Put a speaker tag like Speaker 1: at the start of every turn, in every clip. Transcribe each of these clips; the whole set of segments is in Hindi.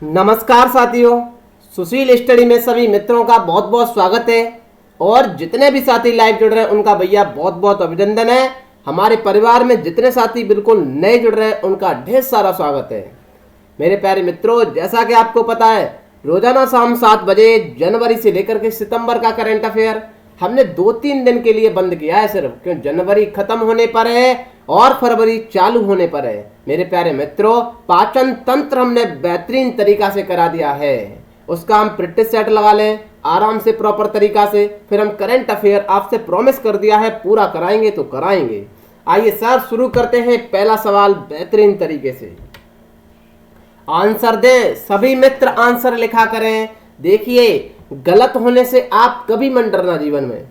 Speaker 1: नमस्कार साथियों, सुशील स्टडी में सभी मित्रों का बहुत बहुत स्वागत है। और जितने भी साथी लाइव जुड़ रहे हैं उनका भैया बहुत बहुत अभिनंदन है। हमारे परिवार में जितने साथी बिल्कुल नए जुड़ रहे हैं उनका ढेर सारा स्वागत है। मेरे प्यारे मित्रों, जैसा कि आपको पता है, रोजाना शाम 7 बजे जनवरी से लेकर के सितंबर का करंट अफेयर हमने 2-3 दिन के लिए बंद किया है, सिर्फ क्यों जनवरी खत्म होने पर है और फरवरी चालू होने पर है। मेरे प्यारे मित्रों, पाचन तंत्र हमने बेहतरीन तरीका से करा दिया है। उसका हम प्रैक्टिस सेट लगा लें आराम से प्रॉपर तरीका से, फिर हम करंट अफेयर आपसे प्रॉमिस कर दिया है पूरा कराएंगे तो कराएंगे। आइए सर शुरू करते हैं। पहला सवाल बेहतरीन तरीके से आंसर दें। सभी मित्र आंसर लिखा करें। देखिए, गलत होने से आप कभी मत डरना। जीवन में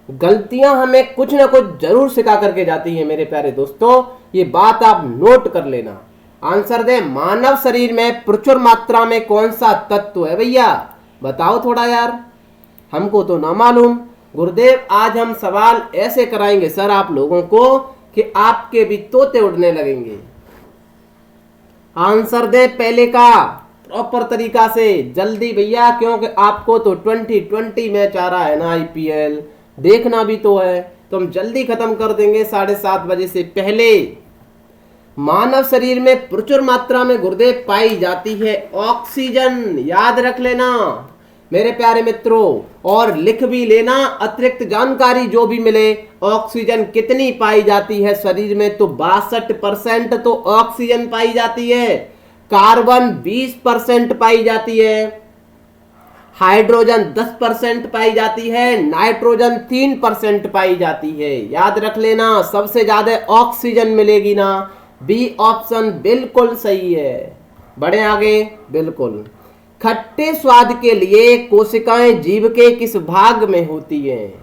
Speaker 1: गलतियां हमें कुछ ना कुछ जरूर सिखा करके जाती हैं मेरे प्यारे दोस्तों, ये बात आप नोट कर लेना। आंसर दें। मानव शरीर में प्रचुर मात्रा में कौन सा तत्व है भैया? बताओ थोड़ा यार, हमको तो ना मालूम। गुरुदेव, आज हम सवाल ऐसे कराएंगे सर आप लोगों को कि आपके भी तोते उड़ने लगेंगे। आंसर दे पहले का प्रॉपर तरीका से, जल्दी भैया, क्योंकि आपको तो 2020 मैच आ रहा है ना, आईपीएल देखना भी तो है, तो हम जल्दी खत्म कर देंगे 7:30 बजे से पहले। मानव शरीर में प्रचुर मात्रा में गुरुदेव पाई जाती है ऑक्सीजन। याद रख लेना मेरे प्यारे मित्रों, और लिख भी लेना अतिरिक्त जानकारी जो भी मिले। ऑक्सीजन कितनी पाई जाती है शरीर में? तो 62% तो ऑक्सीजन पाई जाती है। कार्बन 20% पाई जाती है, हाइड्रोजन 10% पाई जाती है, नाइट्रोजन 3% पाई जाती है। याद रख लेना, सबसे ज्यादा ऑक्सीजन मिलेगी ना। बी ऑप्शन बिल्कुल सही है। बढ़े आगे। बिल्कुल। खट्टे स्वाद के लिए कोशिकाएं जीभ के किस भाग में होती हैं?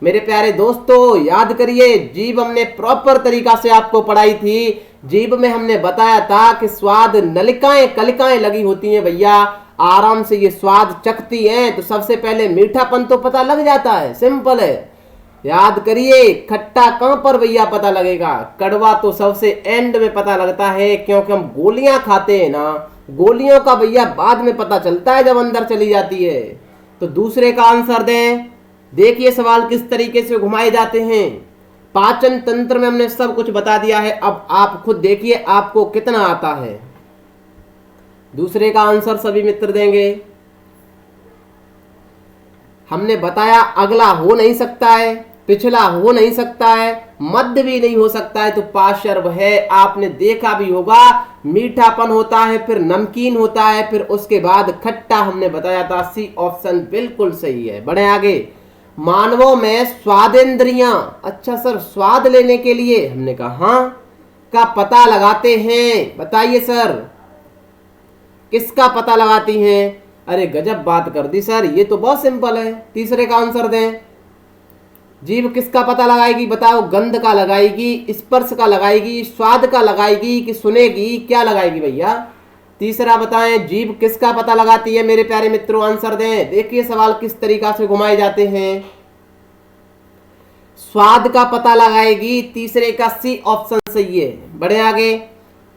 Speaker 1: मेरे प्यारे दोस्तों याद करिए, जीभ हमने प्रॉपर तरीका से आपको पढ़ाई थी। जीभ में हमने बताया था कि स्वाद नलिकाएं कलिकाएं लगी होती हैं भैया, आराम से ये स्वाद चखती हैं तो सबसे पहले मीठापन तो पता लग जाता है, सिंपल है। याद करिए, खट्टा कहां पर भैया पता लगेगा? कड़वा तो सबसे एंड में पता लगता है, क्योंकि हम गोलियां खाते हैं ना, गोलियों का भैया बाद में पता चलता है जब अंदर चली जाती है। तो दूसरे का आंसर दें। देखिए सवाल किस तरीके से घुमाए जाते हैं। पाचन तंत्र में हमने सब कुछ बता दिया है, अब आप खुद देखिए आपको कितना आता है। दूसरे का आंसर सभी मित्र देंगे। हमने बताया अगला हो नहीं सकता है, पिछला हो नहीं सकता है, मध्य भी नहीं हो सकता है, तो पार्श्व है। आपने देखा भी होगा, मीठापन होता है, फिर नमकीन होता है, फिर उसके बाद खट्टा हमने बताया था। सी ऑप्शन बिल्कुल सही है। बढ़े आगे। मानवों में स्वादेंद्रियां, अच्छा सर स्वाद लेने के लिए हमने कहा हाँ का पता लगाते हैं। बताइए सर किसका पता लगाती हैं? अरे गजब बात कर दी सर, ये तो बहुत सिंपल है। तीसरे का आंसर दें। जीभ किसका पता लगाएगी? बताओ। गंध का लगाएगी, स्पर्श का लगाएगी, स्वाद का लगाएगी कि सुनेगी? क्या लगाएगी भैया? तीसरा बताएं, जीभ किसका पता लगाती है मेरे प्यारे मित्रों? आंसर दें। देखिए सवाल किस तरीका से घुमाए जाते हैं। स्वाद का पता लगाएगी। तीसरे का सी ऑप्शन सही है। बढ़े आगे।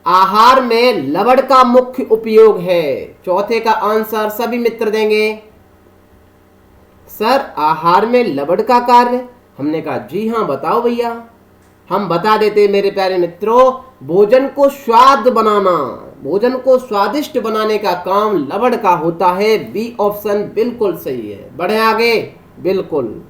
Speaker 1: आहार में लवण का मुख्य उपयोग है। चौथे का आंसर सभी मित्र देंगे। सर आहार में लवण का कार्य? हमने कहा जी हाँ, बताओ भैया। हम बता देते मेरे प्यारे मित्रों, भोजन को स्वाद बनाना, भोजन को स्वादिष्ट बनाने का काम लवण का होता है। बी ऑप्शन बिल्कुल सही है। बढ़े आगे। बिल्कुल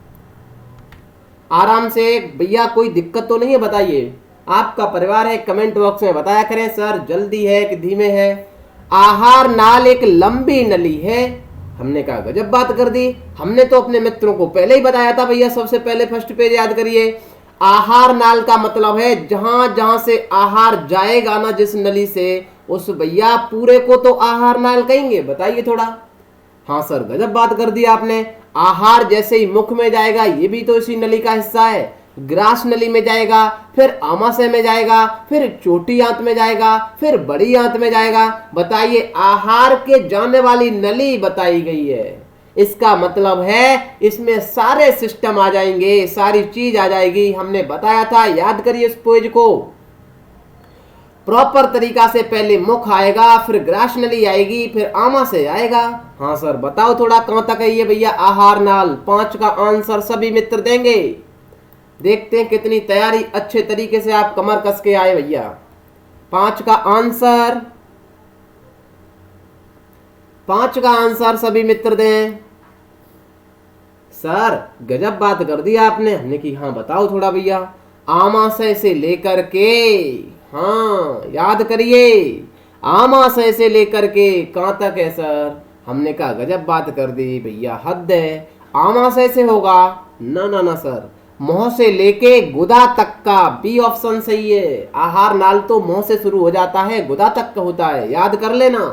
Speaker 1: आराम से भैया, कोई दिक्कत तो नहीं है? बताइए, आपका परिवार है, कमेंट बॉक्स में बताया करें सर जल्दी है कि धीमे है। आहार नाल एक लंबी नली है। हमने कहा गजब बात कर दी, हमने तो अपने मित्रों को पहले ही बताया था भैया। सबसे पहले फर्स्ट पेज याद करिए। आहार नाल का मतलब है जहां जहां से आहार जाएगा ना, जिस नली से, उस भैया पूरे को तो आहार नाल कहेंगे। बताइए थोड़ा। हाँ सर गजब बात कर दी आपने। आहार जैसे ही मुख में जाएगा, ये भी तो इसी नली का हिस्सा है। ग्रास नली में जाएगा, फिर आमाशय में जाएगा, फिर छोटी आंत में जाएगा, फिर बड़ी आंत में जाएगा। बताइए, आहार के जाने वाली नली बताई गई है। इसका मतलब है इसमें सारे सिस्टम आ जाएंगे, सारी चीज आ जाएगी। हमने बताया था, याद करिए इस पेज को। प्रॉपर तरीका से पहले मुख आएगा, फिर ग्रासनली आएगी, फिर आमाशय आएगा। हाँ सर बताओ थोड़ा कहाँ तक है ये भैया आहार नाल। 5 का आंसर सभी मित्र देंगे। देखते हैं कितनी तैयारी अच्छे तरीके से आप कमर कस के आए भैया। 5 का आंसर, 5 का आंसर सभी मित्र दें। सर गजब बात कर दी आपने। हमने की हाँ बताओ थोड़ा भैया। आमाशय से लेकर के, हाँ याद करिए, आमाशय से लेकर के कहाँ तक है सर? हमने कहा गजब बात कर दी भैया, हद है। आमाशय से होगा? ना ना ना सर, मुंह से लेके गुदा तक का। बी ऑप्शन सही है। आहार नाल तो मुंह से शुरू हो जाता है, गुदा तक का होता है, याद कर लेना।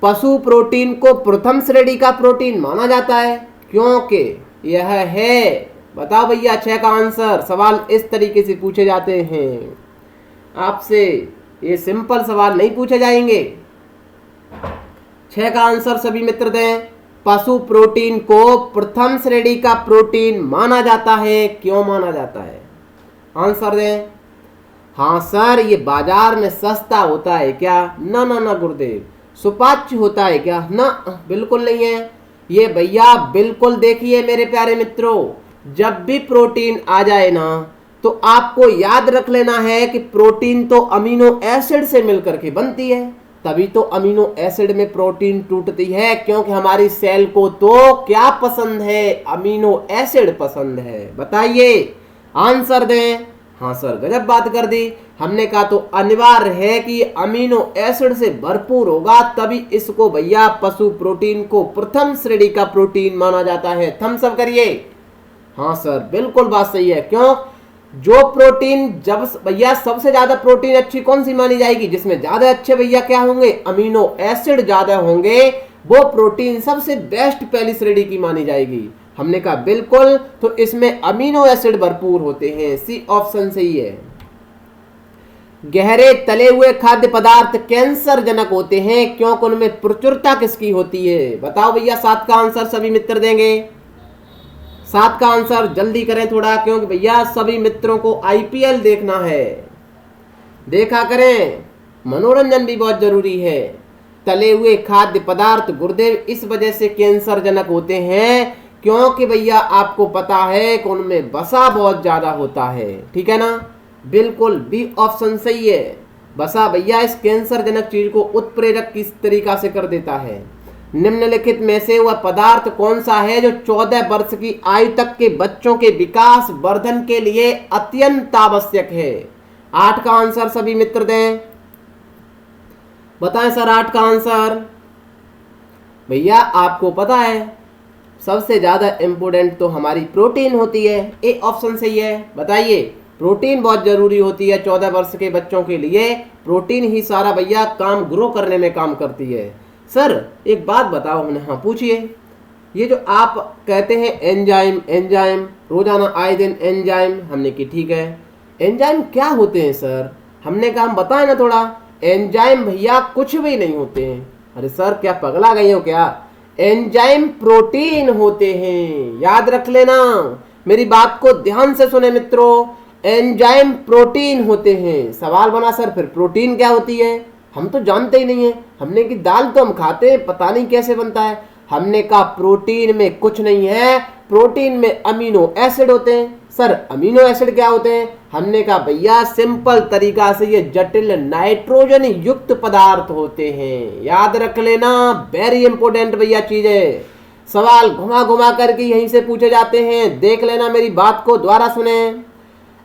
Speaker 1: पशु प्रोटीन को प्रथम श्रेणी का प्रोटीन माना जाता है क्योंकि यह है, बताओ भैया 6 का आंसर। सवाल इस तरीके से पूछे जाते हैं आपसे, ये सिंपल सवाल नहीं पूछे जाएंगे। 6 का आंसर सभी मित्र दें। पशु प्रोटीन को प्रथम श्रेणी का प्रोटीन माना जाता है, क्यों माना जाता है? आंसर दें। हाँ सर, ये बाजार में सस्ता होता है क्या? ना ना ना गुरुदेव। सुपाच्य होता है क्या? ना बिल्कुल नहीं है ये भैया। बिल्कुल देखिए मेरे प्यारे मित्रों, जब भी प्रोटीन आ जाए ना तो आपको याद रख लेना है कि प्रोटीन तो अमीनो एसिड से मिलकर के बनती है, तभी तो अमीनो एसिड में प्रोटीन टूटती है, क्योंकि हमारी सेल को तो क्या पसंद है? अमीनो एसिड पसंद है। बताइए, आंसर दें। हाँ सर गजब बात कर दी। हमने कहा तो अनिवार्य है कि अमीनो एसिड से भरपूर होगा, तभी इसको भैया पशु प्रोटीन को प्रथम श्रेणी का प्रोटीन माना जाता है। थम्स अप करिए। हाँ सर बिल्कुल बात सही है। क्यों? जो प्रोटीन, जब भैया सबसे ज्यादा प्रोटीन अच्छी कौन सी मानी जाएगी? जिसमें ज्यादा अच्छे भैया क्या होंगे? अमीनो एसिड ज्यादा होंगे, वो प्रोटीन सबसे बेस्ट पहली श्रेणी की मानी जाएगी। हमने कहा बिल्कुल, तो इसमें अमीनो एसिड भरपूर होते हैं। सी ऑप्शन सही है। गहरे तले हुए खाद्य पदार्थ कैंसर जनक होते हैं क्योंकि उनमें प्रचुरता किसकी होती है? बताओ भैया। 7 का आंसर सभी मित्र देंगे। 7 का आंसर जल्दी करें थोड़ा, क्योंकि भैया सभी मित्रों को आईपीएल देखना है। देखा करें, मनोरंजन भी बहुत जरूरी है। तले हुए खाद्य पदार्थ गुरुदेव इस वजह से कैंसर जनक होते हैं क्योंकि भैया आपको पता है कि उनमें वसा बहुत ज्यादा होता है। ठीक है ना? बिल्कुल बी ऑप्शन सही है। वसा भैया इस कैंसर जनक चीज को उत्प्रेरक किस तरीका से कर देता है। निम्नलिखित में से वह पदार्थ कौन सा है जो 14 वर्ष की आयु तक के बच्चों के विकास वर्धन के लिए अत्यंत आवश्यक है? 8 का आंसर सभी मित्र दें। बताएं सर 8 का आंसर। भैया आपको पता है सबसे ज्यादा इंपोर्टेंट तो हमारी प्रोटीन होती है। ए ऑप्शन सही है। बताइए, प्रोटीन बहुत जरूरी होती है 14 वर्ष के बच्चों के लिए। प्रोटीन ही सारा भैया काम ग्रो करने में काम करती है। सर एक बात बताओ। हमने हाँ पूछिए। ये जो आप कहते हैं एंजाइम एंजाइम, रोजाना आए दिन एंजाइम, हमने की ठीक है। एंजाइम क्या होते हैं सर? हमने कहा हम बताएं ना थोड़ा। एंजाइम भैया कुछ भी नहीं होते हैं। अरे सर क्या पगला गए हो क्या? एंजाइम प्रोटीन होते हैं, याद रख लेना। मेरी बात को ध्यान से सुने मित्रों, एंजाइम प्रोटीन होते हैं। सवाल बना सर फिर प्रोटीन क्या होती है? हम तो जानते ही नहीं है। हमने की दाल तो हम खाते हैं, पता नहीं कैसे बनता है। हमने कहा प्रोटीन में कुछ नहीं है, प्रोटीन में अमीनो एसिड होते हैं। सर अमीनो एसिड क्या होते हैं? हमने कहा भैया सिंपल तरीका से ये जटिल नाइट्रोजन युक्त पदार्थ होते हैं। याद रख लेना, वेरी इंपोर्टेंट भैया चीज है। सवाल घुमा घुमा करके यहीं से पूछे जाते हैं। देख लेना, मेरी बात को दोबारा सुने।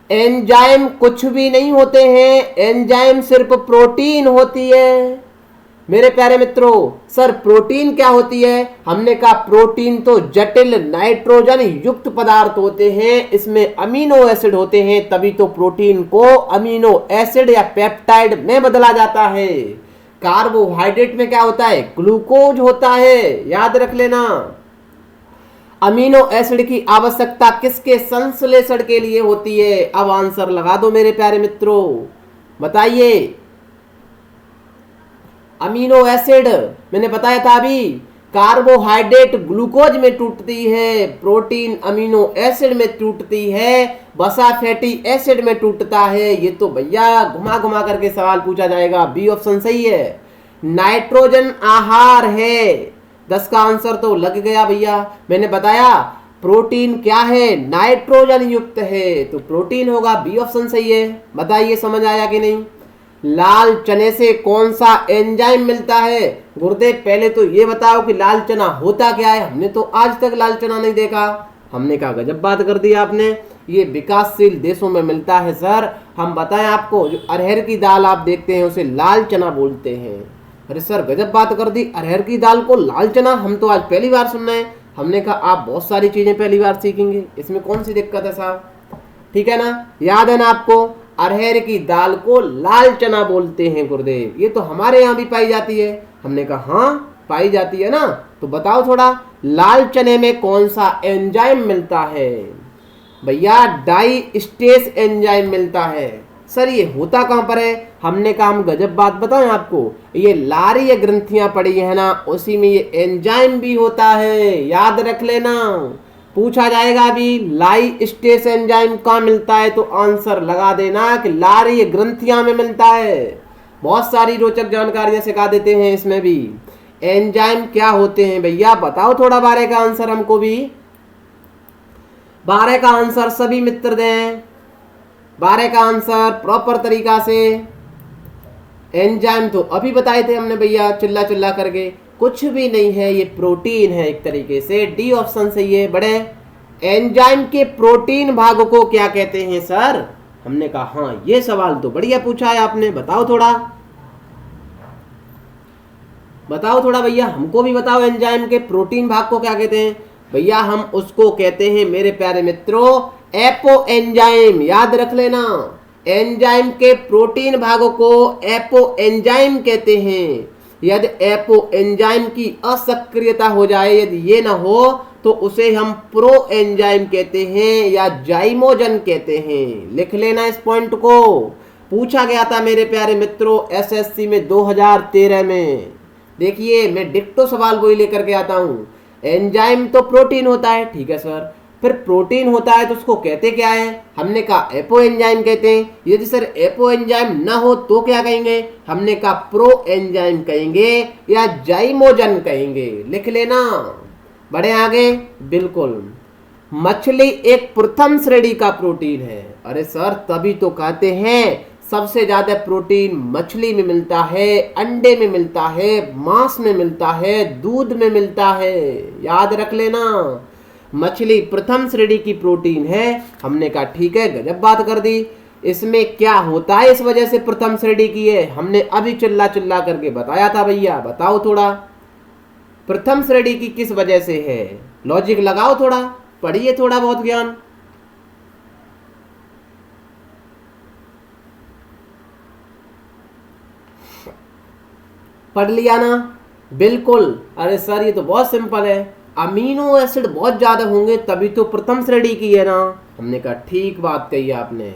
Speaker 1: एंजाइम कुछ भी नहीं होते हैं, एंजाइम सिर्फ प्रोटीन होती है। मेरे प्यारे मित्रों, सर प्रोटीन क्या होती है? हमने कहा प्रोटीन तो जटिल नाइट्रोजन युक्त पदार्थ होते हैं, इसमें अमीनो एसिड होते हैं, तभी तो प्रोटीन को अमीनो एसिड या पेप्टाइड में बदला जाता है। कार्बोहाइड्रेट में क्या होता है? ग्लूकोज होता है। याद रख लेना। अमीनो एसिड की आवश्यकता किसके संश्लेषण के लिए होती है? अब आंसर लगा दो मेरे प्यारे मित्रों। बताइए। अमीनो एसिड मैंने बताया था अभी, कार्बोहाइड्रेट ग्लूकोज में टूटती है, प्रोटीन अमीनो एसिड में टूटती है, वसा फैटी एसिड में टूटता है। ये तो भैया घुमा घुमा करके सवाल पूछा जाएगा, बी ऑप्शन सही है। नाइट्रोजन आहार है, 10 का आंसर तो लग गया भैया। मैंने बताया प्रोटीन क्या है, नाइट्रोजन युक्त है, तो प्रोटीन होगा, बी ऑप्शन सही है। बताइए समझ आया कि नहीं। लाल चने से कौन सा एंजाइम मिलता है? गुरुदेव पहले तो ये बताओ कि लाल चना होता क्या है, हमने तो आज तक लाल चना नहीं देखा। हमने कहा गजब बात कर दी आपने, ये विकासशील देशों में मिलता है सर। हम बताएं आपको, जो अरहर की दाल आप देखते हैं उसे लाल चना बोलते हैं। अरे सर गजब बात कर दी, अरहर की दाल को लाल चना, हम तो आज पहली बार सुन रहे हैं। हमने कहा आप बहुत सारी चीजें पहली बार सीखेंगे, इसमें कौन सी दिक्कत है साहब, ठीक है ना। याद है ना आपको, अरहर की दाल को लाल चना बोलते हैं गुरुदेव, ये तो हमारे यहाँ भी पाई जाती है। हमने कहा हाँ पाई जाती है ना, तो बताओ थोड़ा, लाल चने में कौन सा एंजाइम मिलता है? भैया डाइस्टेस एंजाइम मिलता है। सर ये होता कहाँ पर है? हमने कहा हम गजब बात बताएं आपको, ये लारीय ग्रंथियां पड़ी है ना, उसी में ये एंजाइम भी होता है, याद रख लेना। पूछा जाएगा अभी लाइस्टेस एंजाइम कहाँ मिलता है, तो आंसर लगा देना कि लारीय ग्रंथियां में मिलता है। बहुत सारी रोचक जानकारियां सिखा देते हैं इसमें भी। एंजाइम क्या होते हैं भैया, बताओ थोड़ा 12 का आंसर हमको भी। 12 का आंसर सभी मित्र दें, 12 का आंसर प्रॉपर तरीका से। एंजाइम तो अभी बताए थे हमने भैया, चिल्ला चिल्ला करके। कुछ भी नहीं है, ये प्रोटीन है एक तरीके से, डी ऑप्शन सही है। बड़े एंजाइम के प्रोटीन भाग को क्या कहते हैं सर? हमने कहा हाँ, ये सवाल तो बढ़िया पूछा है आपने, बताओ थोड़ा, बताओ थोड़ा भैया, हमको भी बताओ एंजाइम के प्रोटीन भाग को क्या कहते हैं। भैया हम उसको कहते हैं मेरे प्यारे मित्रों एपो एंजाइम, याद रख लेना। एंजाइम के प्रोटीन भागों को एपो एंजाइम कहते हैं। यदि एपो एंजाइम की असक्रियता हो जाए, यदि ये ना हो, तो उसे हम प्रो एंजाइम कहते हैं या जाइमोजन कहते हैं। लिख लेना इस पॉइंट को, पूछा गया था मेरे प्यारे मित्रों एसएससी में 2013 में। देखिए मैं डिक्टो सवाल वही लेकर के आता हूँ। एंजाइम तो प्रोटीन होता है, ठीक है सर, फिर प्रोटीन होता है तो उसको कहते क्या है? हमने कहा एपो एंजाइम कहते हैं। यदि सर एपो एंजाइम ना हो तो क्या कहेंगे? हमने कहा प्रो एंजाइम कहेंगे या जाइमोजन कहेंगे। लिख लेना, बढ़े आगे। बिल्कुल, मछली एक प्रथम श्रेणी का प्रोटीन है। अरे सर तभी तो कहते हैं सबसे ज्यादा प्रोटीन मछली में मिलता है, अंडे में मिलता है, मांस में मिलता है, दूध में मिलता है। याद रख लेना, मछली प्रथम श्रेणी की प्रोटीन है। हमने कहा ठीक है, गजब बात कर दी। इसमें क्या होता है इस वजह से प्रथम श्रेणी की है? हमने अभी चिल्ला चिल्ला करके बताया था भैया, बताओ थोड़ा प्रथम श्रेणी की किस वजह से है? लॉजिक लगाओ थोड़ा, पढ़िए थोड़ा बहुत ज्ञान। पढ़ लिया ना? बिल्कुल। अरे सर ये तो बहुत सिंपल है, अमीनो एसिड बहुत ज्यादा होंगे तभी तो प्रथम श्रेणी की है ना। हमने कहा ठीक बात कही आपने,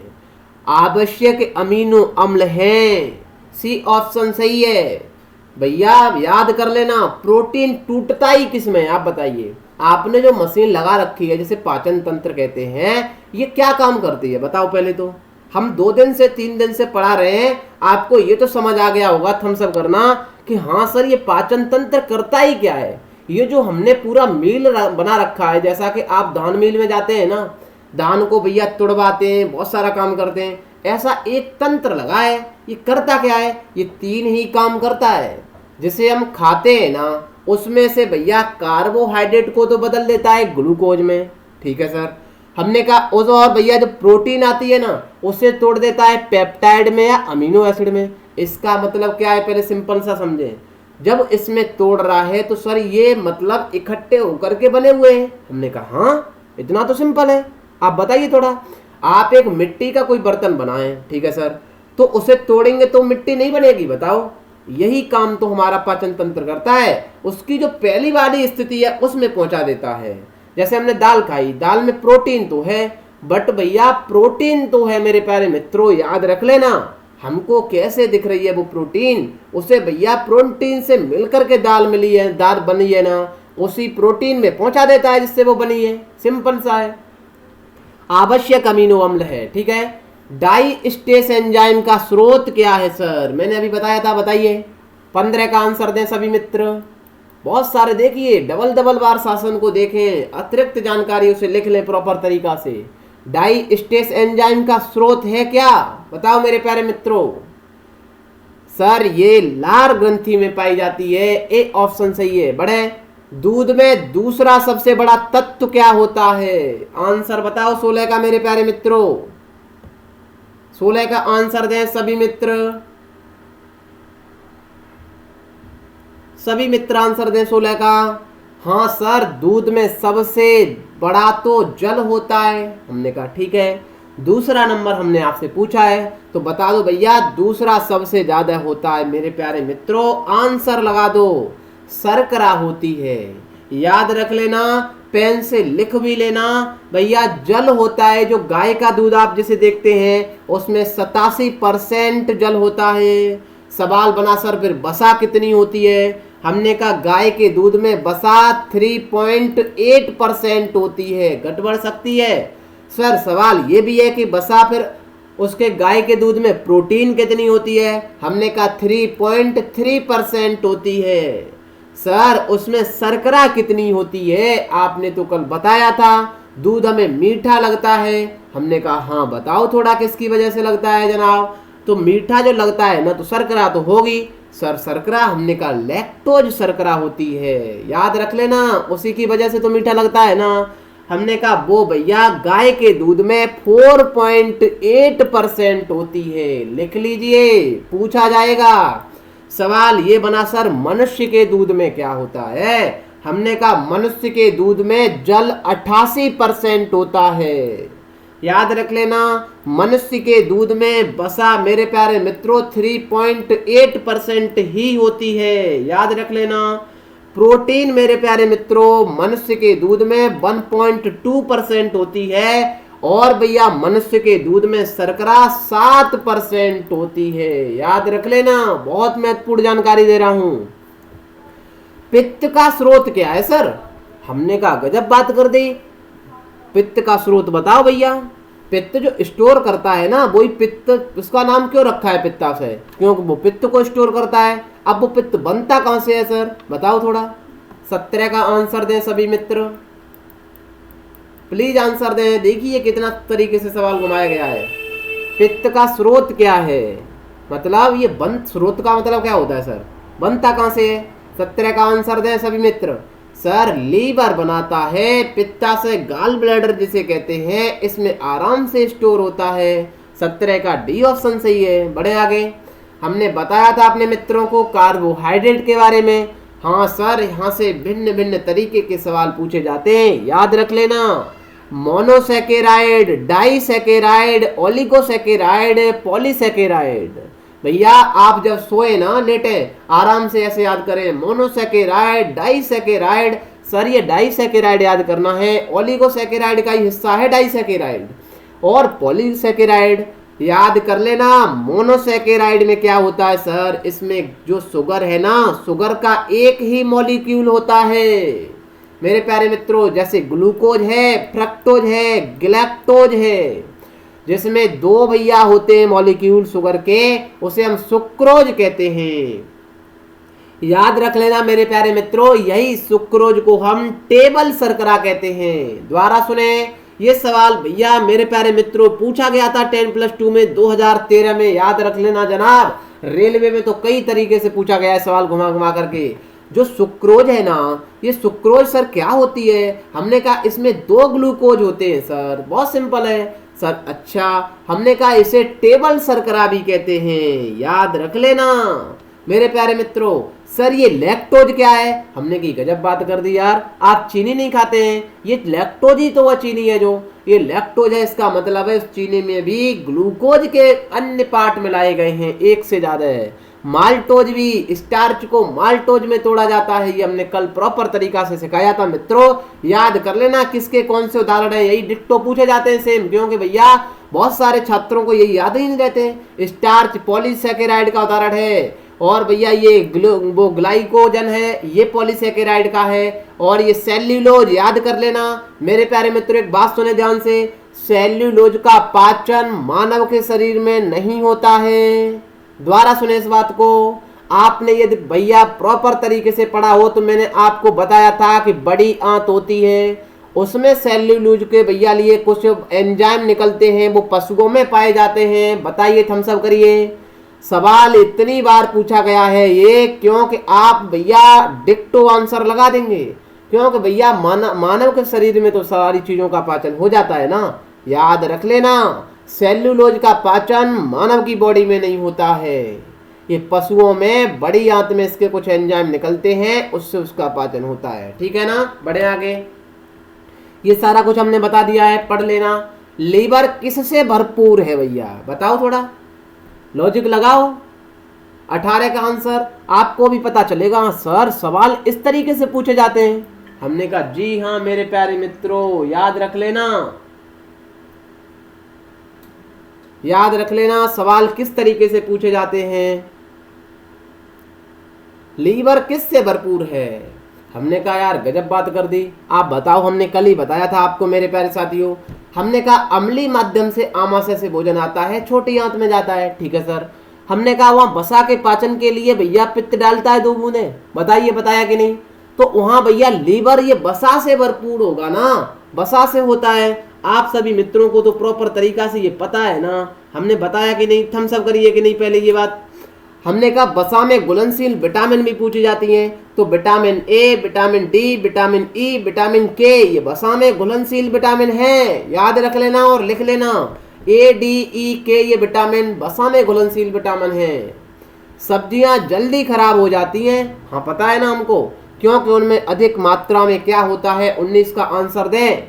Speaker 1: आवश्यक अमीनो अम्ल हैं, सी ऑप्शन सही है। भैया याद कर लेना, प्रोटीन टूटता ही किस में? आप बताइए, आपने जो मशीन लगा रखी है जिसे पाचन तंत्र कहते हैं, ये क्या काम करती है बताओ? पहले तो हम 2 दिन से 3 दिन से पढ़ा रहे हैं, आपको ये तो समझ आ गया होगा, थम्स अप करना कि हाँ सर ये पाचन तंत्र करता ही क्या है। ये जो हमने पूरा मील बना रखा है, जैसा कि आप धान मील में जाते हैं ना, धान को भैया तुड़वाते हैं, बहुत सारा काम करते हैं, ऐसा एक तंत्र लगा है। ये करता क्या है? ये 3 ही काम करता है। जिसे हम खाते हैं ना, उसमें से भैया कार्बोहाइड्रेट को तो बदल देता है ग्लूकोज में, ठीक है सर। हमने कहा उस और भैया जो प्रोटीन आती है ना, उसे तोड़ देता है पेप्टाइड में या अमीनो एसिड में। इसका मतलब क्या है? पहले सिंपल सा समझें, जब इसमें तोड़ रहा है तो सर ये मतलब इकट्ठे होकर के बने हुए हैं। हमने कहा हाँ, इतना तो सिंपल है। आप बताइए थोड़ा, आप एक मिट्टी का कोई बर्तन बनाएं, ठीक है सर, तो उसे तोड़ेंगे तो मिट्टी नहीं बनेगी, बताओ। यही काम तो हमारा पाचन तंत्र करता है, उसकी जो पहली वाली स्थिति है उसमें पहुंचा देता है। जैसे हमने दाल खाई, दाल में प्रोटीन तो है, बट भैया प्रोटीन तो है मेरे प्यारे मित्रों, याद रख लेना। हमको कैसे दिख रही है वो प्रोटीन, उसे भैया प्रोटीन से मिलकर के दाल मिली है, दाल बनी है ना, उसी प्रोटीन में पहुंचा देता है जिससे वो बनी है। सिंपल सा है, आवश्यक अमीनो अम्ल है। ठीक है, डाइस्टेस एंजाइम का स्रोत क्या है सर? मैंने अभी बताया था, बताइए। 15 का आंसर दें सभी मित्र। बहुत सारे देखिए, डबल बार शासन को देखें, अतिरिक्त जानकारी उसे लिख लें प्रॉपर तरीका से। डाइस्टेस एंजाइम का स्रोत है क्या? बताओ मेरे प्यारे मित्रों। सर ये लार ग्रंथि में पाई जाती है, ए ऑप्शन सही है। बढ़े, दूध में दूसरा सबसे बड़ा तत्व क्या होता है? आंसर बताओ 16 का मेरे प्यारे मित्रों। 16 का आंसर दें सभी मित्र। सभी मित्र आंसर दें 16 का। हाँ सर, दूध में सबसे बड़ा तो जल होता है। हमने कहा ठीक है। दूसरा नंबर हमने आपसे पूछा है तो बता दो भैया, दूसरा सबसे ज्यादा होता है मेरे प्यारे मित्रों। आंसर लगा दो, शर्करा होती है। याद रख लेना, पेन से लिख भी लेना भैया। जल होता है, जो गाय का दूध आप जिसे देखते हैं उसमें 87% जल होता है। सवाल बना सर फिर बसा कितनी होती है? हमने कहा गाय के दूध में बसा 3.8% होती है। घट बढ़ सकती है सर। सवाल ये भी है कि बसा फिर उसके गाय के दूध में प्रोटीन कितनी होती है? हमने कहा 3.3% होती है। सर उसमें शर्करा कितनी होती है? आपने तो कल बताया था दूध हमें मीठा लगता है। हमने कहा हाँ बताओ थोड़ा किसकी वजह से लगता है जनाब? तो मीठा जो लगता है ना, तो शर्करा तो होगी सर। शर्करा हमने कहा लैक्टोज शर्करा होती है। याद रख लेना, उसी की वजह से तो मीठा लगता है ना। हमने कहा वो भैया गाय के दूध में 4.8% होती है। लिख लीजिए, पूछा जाएगा। सवाल ये बना सर मनुष्य के दूध में क्या होता है? हमने कहा मनुष्य के दूध में जल 88% होता है। याद रख लेना, मनुष्य के दूध में बसा मेरे प्यारे मित्रों 3.8% ही होती है। याद रख लेना, प्रोटीन मेरे प्यारे मित्रों मनुष्य के दूध में 1.2% होती है। और भैया मनुष्य के दूध में शर्करा 7% होती है। याद रख लेना, बहुत महत्वपूर्ण जानकारी दे रहा हूं। पित्त का स्रोत क्या है सर? हमने कहा गजब बात कर दी। पित्त का स्रोत बताओ भैया। पित्त जो स्टोर करता है ना, वही पित्त, उसका नाम क्यों रखा है पित्ताशय? क्योंकि वो पित्त को स्टोर करता है। अब वो पित्त बनता कहां से है सर? बताओ थोड़ा। 17 का आंसर दें सभी मित्र, प्लीज आंसर दें। देखिए कितना तरीके से सवाल घुमाया गया है। पित्त का स्रोत क्या है? मतलब ये बंद, स्रोत का मतलब क्या होता है सर? बनता कहां से है? 17 का आंसर दें सभी मित्र। सर लीवर बनाता है। पित्ताशय गाल ब्लैडर जिसे कहते हैं, इसमें आराम से स्टोर होता है। 17 का डी ऑप्शन सही है। बढ़े आगे, हमने बताया था अपने मित्रों को कार्बोहाइड्रेट के बारे में। हाँ सर, यहाँ से भिन्न भिन्न तरीके के सवाल पूछे जाते हैं। याद रख लेना, मोनोसैकेराइड, डाइसैकेराइड, ओलिगोसैकेराइड, पॉलीसैकेराइड। भैया आप जब सोए ना, लेटे, आराम से ऐसे याद करें, मोनोसैकेराइड, डाइसैकेराइड। सर ये डाइसैकेराइड याद करना है, ओलिगोसैकेराइड का ही हिस्सा है डाइसैकेराइड। और पॉलीसैकेराइड याद कर लेना। मोनोसैकेराइड में क्या होता है सर? इसमें जो शुगर है ना, शुगर का एक ही मॉलिक्यूल होता है मेरे प्यारे मित्रों। जैसे ग्लूकोज है, फ्रक्टोज है, गैलेक्टोज है, जिसमें 2 भैया होते हैं मॉलिक्यूल शुगर के, उसे हम सुक्रोज कहते हैं। याद रख लेना मेरे प्यारे मित्रों, यही सुक्रोज को हम टेबल शर्करा कहते हैं। दोबारा सुने, ये सवाल भैया मेरे प्यारे मित्रों पूछा गया था 10+2 में 2013 में। याद रख लेना जनाब, रेलवे में तो कई तरीके से पूछा गया है सवाल घुमा घुमा करके। जो सुक्रोज है ना, ये सुक्रोज सर क्या होती है? हमने कहा इसमें 2 ग्लूकोज होते हैं सर। बहुत सिंपल है सर। अच्छा, हमने कहा इसे टेबल शर्करा भी कहते हैं। याद रख लेना मेरे प्यारे मित्रों। सर ये लैक्टोज क्या है? हमने की गजब बात कर दी यार, आप चीनी नहीं खाते हैं, ये लैक्टोज ही तो वह चीनी है जो ये लैक्टोज है। इसका मतलब है उस चीनी में भी ग्लूकोज के अन्य पार्ट मिलाए गए हैं, एक से ज्यादा है। माल्टोज भी, स्टार्च को माल्टोज में तोड़ा जाता है। ये हमने कल प्रॉपर तरीका से सिखाया था मित्रों, याद कर लेना किसके कौन से उदाहरण है। यही डिक्टो पूछे जाते हैं सेम, क्योंकि भैया बहुत सारे छात्रों को यही याद ही नहीं रहते। स्टार्च पॉलीसैकेराइड का उदाहरण है, और भैया ये वो ग्लाइकोजन है, ये पॉलीसैकेराइड का है, और ये सेल्यूलोज याद कर लेना। मेरे प्यारे मित्रों एक बात सुने ध्यान से, सेल्यूलोज का पाचन मानव के शरीर में नहीं होता है। दोबारा सुने इस बात को, आपने यदि भैया प्रॉपर तरीके से पढ़ा हो तो मैंने आपको बताया था कि बड़ी आंत होती है, उसमें सेल्यूलोज के भैया लिए कुछ एंजाइम निकलते हैं, वो पशुओं में पाए जाते हैं। बताइए, थम्स अप करिए। सवाल इतनी बार पूछा गया है ये, क्योंकि आप भैया डिक्टो आंसर लगा देंगे, क्योंकि भैया मानव के शरीर में तो सारी चीजों का पाचन हो जाता है ना। याद रख लेना, सेल्यूलोज का पाचन मानव की बॉडी में नहीं होता है, ये पशुओं में बड़ी आंत में इसके कुछ एंजाइम निकलते हैं, उससे उसका पाचन होता है। ठीक है ना, बढ़े आगे। ये सारा कुछ हमने बता दिया है, पढ़ लेना। लीवर किससे भरपूर है भैया, बताओ, थोड़ा लॉजिक लगाओ। 18 का आंसर आपको भी पता चलेगा। सर सवाल इस तरीके से पूछे जाते हैं, हमने कहा जी हाँ मेरे प्यारे मित्रों, याद रख लेना, याद रख लेना सवाल किस तरीके से पूछे जाते हैं। लीवर किससे भरपूर है, हमने कहा यार गजब बात कर दी। आप बताओ, हमने कल ही बताया था आपको मेरे प्यारे साथियों, हमने कहा अम्लीय माध्यम से आमाशय से भोजन आता है, छोटी आंत में जाता है। ठीक है सर। हमने कहा वहां वसा के पाचन के लिए भैया पित्त डालता है 2 बूंदे, बताइए बताया कि नहीं। तो वहां भैया लीवर ये वसा से भरपूर होगा ना, वसा से होता है। आप सभी मित्रों को तो प्रॉपर तरीका से ये पता है ना, हमने बताया कि नहीं, थम्स अप करिए कि नहीं पहले ये बात। हमने कहा वसा में घुलनशील विटामिन भी पूछी जाती हैं, तो vitamin A, vitamin D, vitamin E, vitamin के, ये वसा में घुलनशील विटामिन है, याद रख लेना और लिख लेना। ए, डी, ई, के ये विटामिन वसा में घुलनशील विटामिन है। सब्जियां जल्दी खराब हो जाती हैं, हाँ पता है ना हमको, क्योंकि उनमें अधिक मात्रा में क्या होता है। 19 का आंसर दें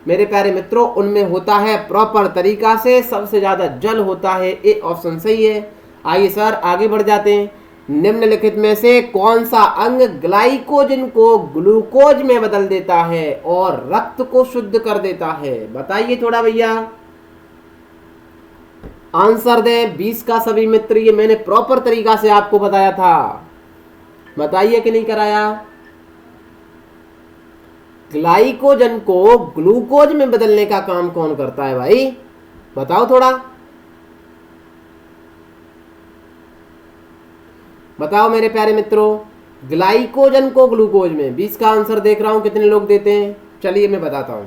Speaker 1: मेरे प्यारे मित्रों, उनमें होता है प्रॉपर तरीका से सबसे ज्यादा जल होता है। ए ऑप्शन सही है। आइए सर आगे बढ़ जाते हैं। निम्नलिखित में से कौन सा अंग ग्लाइकोजन को ग्लूकोज में बदल देता है और रक्त को शुद्ध कर देता है, बताइए थोड़ा भैया, आंसर दें। 20 का सभी मित्र, ये मैंने प्रॉपर तरीका से आपको बताया था, बताइए कि नहीं कराया। ग्लाइकोजन को ग्लूकोज में बदलने का काम कौन करता है भाई, बताओ थोड़ा, बताओ मेरे प्यारे मित्रों। ग्लाइकोजन को ग्लूकोज में, 20 का आंसर देख रहा हूं कितने लोग देते हैं। चलिए मैं बताता हूं।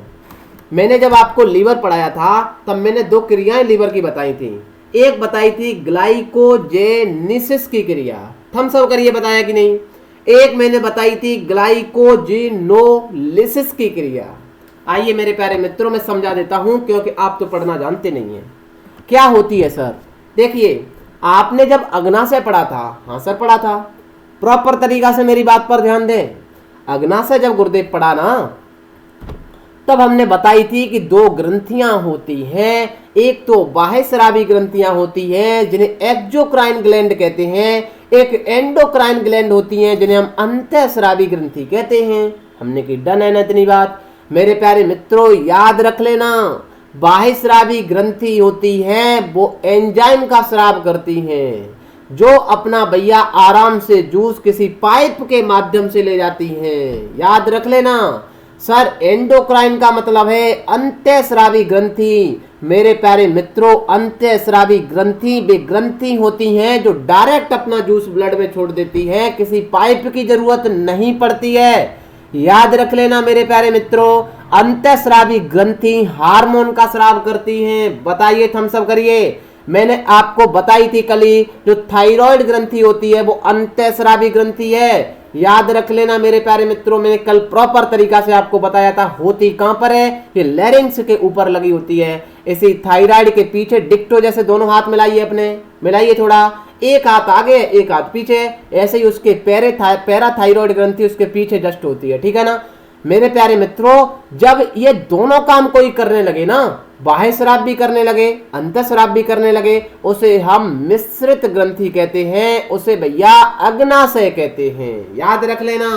Speaker 1: मैंने जब आपको लीवर पढ़ाया था तब मैंने 2 क्रियाएं लीवर की बताई थी। एक बताई थी ग्लाइकोजेनेसिस की क्रिया, थम्स अप करिए, बताया कि नहीं। एक मैंने बताई थी ग्लाइकोजिनोलिसिस की क्रिया। आइए मेरे प्यारे मित्रों मैं समझा देता हूं, क्योंकि आप तो पढ़ना जानते नहीं हैं। क्या होती है सर, देखिए आपने जब अग्नाशय पढ़ा था, हाँ सर पढ़ा था, प्रॉपर तरीका से मेरी बात पर ध्यान दें। अग्नाशय जब गुरुदेव पढ़ा ना, तब हमने बताई थी कि 2 ग्रंथियां होती हैं। एक तो बाह्य स्रावी ग्रंथियां होती हैं जिन्हें एक्सोक्राइन ग्लैंड कहते हैं, एक एंडोक्राइन ग्लैंड होती हैं जिन्हें हम अंतःस्रावी ग्रंथि कहते हैं। हमने की डन है ना इतनी बात। मेरे प्यारे मित्रों याद रख लेना, बाह्य स्रावी ग्रंथि होती है वो एंजाइम का स्राव करती हैं, जो अपना भैया आराम से जूस किसी पाइप के माध्यम से ले जाती हैं। याद रख लेना सर, एंडोक्राइन का मतलब है अंतःस्रावी ग्रंथि। मेरे प्यारे मित्रों अंतःस्रावी ग्रंथि वे ग्रंथि होती हैं जो डायरेक्ट अपना जूस ब्लड में छोड़ देती है, किसी पाइप की जरूरत नहीं पड़ती है। याद रख लेना मेरे प्यारे मित्रों, अंतःस्रावी ग्रंथि हार्मोन का स्राव करती हैं। बताइए थम्स अप करिए। मैंने आपको बताई थी कल ही, जो थायराइड ग्रंथि होती है वो अंतःस्रावी ग्रंथि है। याद रख लेना मेरे प्यारे मित्रों, मैंने कल प्रॉपर तरीका से आपको बताया था। होती कहां पर है, ये लैरिंक्स के ऊपर लगी होती है। इसी थायराइड के पीछे डिक्टो जैसे दोनों हाथ मिलाइए, अपने मिलाइए थोड़ा, एक हाथ आगे एक हाथ पीछे, ऐसे ही उसके पैराथायरॉइड ग्रंथि उसके पीछे जस्ट होती है, ठीक है ना। मेरे प्यारे मित्रों, जब ये दोनों काम कोई करने लगे ना, बाह्य स्राव भी करने लगे, अंतःस्राव भी करने लगे, उसे हम मिश्रित ग्रंथि कहते हैं, उसे भैया अग्नाशय कहते हैं। याद रख लेना,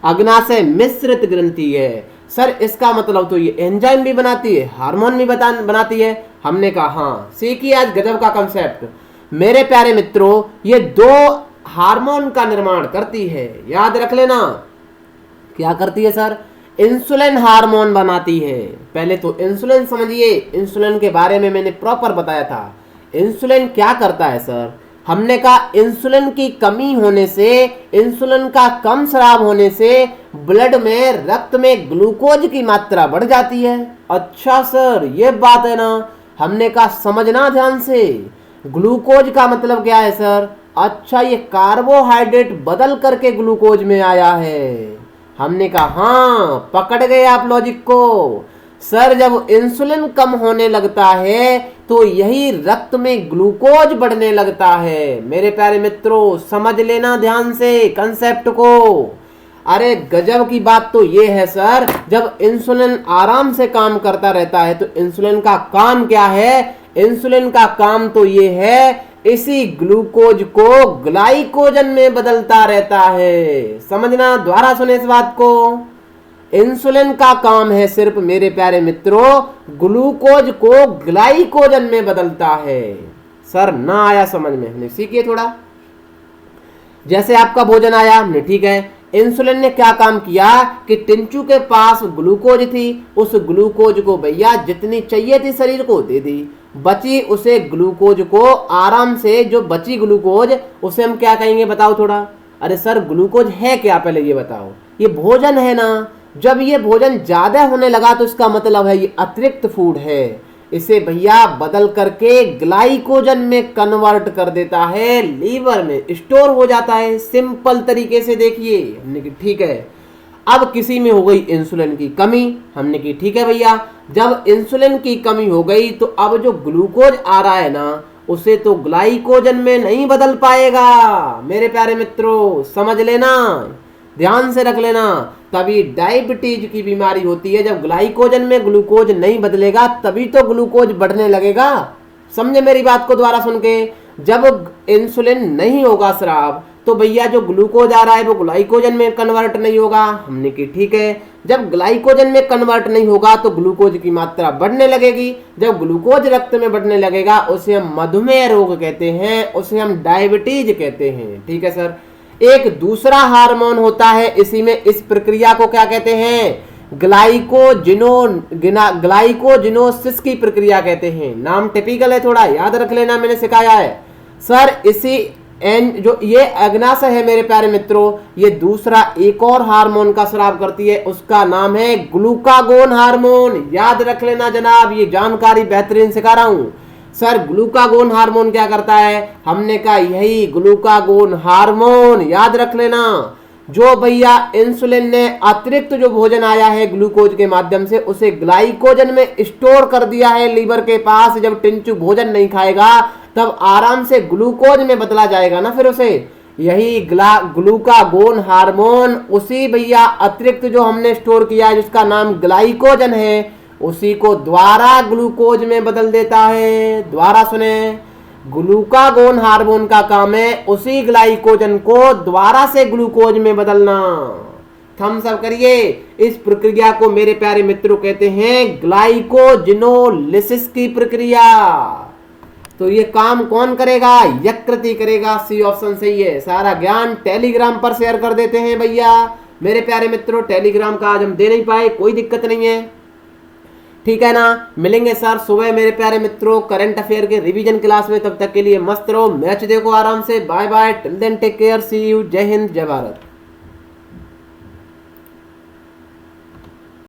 Speaker 1: अग्नाशय मिश्रित ग्रंथि है। सर इसका मतलब तो ये एंजाइम भी बनाती है, हार्मोन भी बनाती है। हमने कहा हाँ, सीखिए आज गजब का कंसेप्ट। मेरे प्यारे मित्रों, ये दो हार्मोन का निर्माण करती है। याद रख लेना, क्या करती है सर? इंसुलिन हार्मोन बनाती है। पहले तो इंसुलिन समझिए, इंसुलिन के बारे में मैंने प्रॉपर बताया था। इंसुलिन क्या करता है सर? हमने कहा इंसुलिन की कमी होने से, इंसुलिन का कम स्राव होने से ब्लड में, रक्त में ग्लूकोज की मात्रा बढ़ जाती है। अच्छा सर, ये बात है ना, हमने कहा समझना ध्यान से। ग्लूकोज का मतलब क्या है सर? अच्छा, ये कार्बोहाइड्रेट बदल करके ग्लूकोज में आया है। हमने कहा हाँ, पकड़ गए आप लॉजिक को। सर जब इंसुलिन कम होने लगता है तो यही रक्त में ग्लूकोज बढ़ने लगता है। मेरे प्यारे मित्रों, समझ लेना ध्यान से कंसेप्ट को। अरे गजब की बात तो ये है सर, जब इंसुलिन आराम से काम करता रहता है तो इंसुलिन का काम क्या है? इंसुलिन का काम तो ये है, इसी ग्लूकोज को ग्लाइकोजन में बदलता रहता है। समझना, द्वारा सुने इस बात को। इंसुलिन का काम है सिर्फ मेरे प्यारे मित्रों, ग्लूकोज को ग्लाइकोजन में बदलता है। सर ना आया समझ में, हमने सीखिए थोड़ा। जैसे आपका भोजन आया, हमने ठीक है, इंसुलिन ने क्या काम किया कि टिंचू के पास ग्लूकोज थी, उस ग्लूकोज को भैया जितनी चाहिए थी शरीर को दे दी, बची उसे ग्लूकोज को आराम से, जो बची ग्लूकोज उसे हम क्या कहेंगे बताओ थोड़ा। अरे सर ग्लूकोज है क्या, पहले ये बताओ। ये भोजन है ना, जब ये भोजन ज्यादा होने लगा तो इसका मतलब है ये अतिरिक्त फूड है। इसे भैया बदल करके ग्लाइकोजन में कन्वर्ट कर देता है, लीवर में स्टोर हो जाता है। सिंपल तरीके से देखिए, हमने की ठीक है। अब किसी में हो गई इंसुलिन की कमी, हमने की ठीक है भैया, जब इंसुलिन की कमी हो गई तो अब जो ग्लूकोज आ रहा है ना, उसे तो ग्लाइकोजन में नहीं बदल पाएगा। मेरे प्यारे मित्रों समझ लेना, ध्यान से रख लेना, तभी डायबिटीज की बीमारी होती है। जब ग्लाइकोजन में ग्लूकोज नहीं बदलेगा तभी तो ग्लूकोज बढ़ने लगेगा। समझे मेरी बात को द्वारा सुन के। जब इंसुलिन नहीं होगा स्राव तो भैया जो ग्लूकोज आ रहा है वो ग्लाइकोजन में कन्वर्ट नहीं होगा। हमने की ठीक है, जब ग्लाइकोजन में कन्वर्ट नहीं होगा तो ग्लूकोज की मात्रा बढ़ने लगेगी। जब ग्लूकोज रक्त में बढ़ने लगेगा उसे हम मधुमेह रोग कहते हैं, उसे हम डायबिटीज कहते हैं। ठीक है सर। एक दूसरा हार्मोन होता है इसी में, इस प्रक्रिया को क्या कहते हैं? ग्लाइकोजिनोसिस की प्रक्रिया कहते हैं। नाम टिपिकल है, थोड़ा याद रख लेना, मैंने सिखाया है सर। इसी जो ये अग्नाशय है मेरे प्यारे मित्रों, ये दूसरा एक और हार्मोन का स्राव करती है, उसका नाम है ग्लूकागोन हार्मोन। याद रख लेना जनाब, ये जानकारी बेहतरीन सिखा रहा हूं सर। ग्लूकागोन हार्मोन क्या करता है? हमने कहा यही ग्लूकागोन हार्मोन, याद रख लेना, जो भैया इंसुलिन ने अतिरिक्त जो भोजन आया है ग्लूकोज के माध्यम से उसे ग्लाइकोजन में स्टोर कर दिया है लीवर के पास। जब टिंचू भोजन नहीं खाएगा तब आराम से ग्लूकोज में बदला जाएगा ना फिर उसे। यही ग्लूकागोन हार्मोन उसी भैया अतिरिक्त जो हमने स्टोर किया है जिसका नाम ग्लाइकोजन है, उसी को द्वारा ग्लूकोज में बदल देता है। द्वारा सुने, ग्लूकागोन हार्मोन का काम है उसी ग्लाइकोजन को द्वारा से ग्लूकोज में बदलना। थम्स अप करिए। इस प्रक्रिया को मेरे प्यारे मित्रों कहते हैं ग्लाइकोजिनोलिसिस की प्रक्रिया। तो ये काम कौन करेगा? यकृत करेगा। सी ऑप्शन सही है। सारा ज्ञान टेलीग्राम पर शेयर कर देते हैं भैया। मेरे प्यारे मित्रों, टेलीग्राम का आज हम दे नहीं पाए, कोई दिक्कत नहीं है, ठीक है ना। मिलेंगे सर सुबह मेरे प्यारे मित्रों करंट अफेयर के रिवीजन क्लास में। तब तक के लिए मस्त रहो, मैच देखो आराम से। Bye bye, till then take care, see you, जय हिंद, जय भारत।